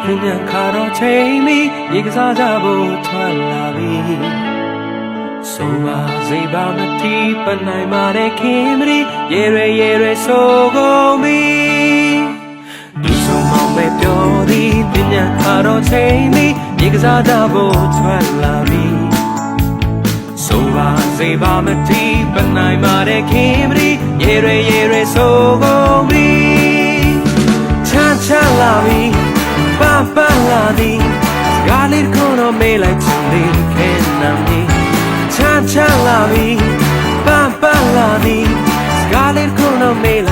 ပြန်ခါတော့ချိန်မီရေကစားကြဖို့ထွက်လာပြီဆိုပါစိတ်ပါမတီးပနိုင်ပါတဲ့ခင်မရီရေရွယ်ဆိုကုန်ပြီဒီဆုံးမောင်ပဲပြောသည်ပြန်ခါတော့ချိန်မီရေကစားကြဖို့ထွက်လာပြီဆိုပါစိတ်ပါမတီးပနိုင်ပါတဲ့ခင်မရီရေရွယ်ဆိုကုန်ပြီချလာပြီပလာသည်စကားလေးတစ်ခုတော့မေးလိုက်ချင်သေးခဲနာမည်ချလာပြီပလာသည်စကားလေးတစ်ခုတော့မေးလိုက်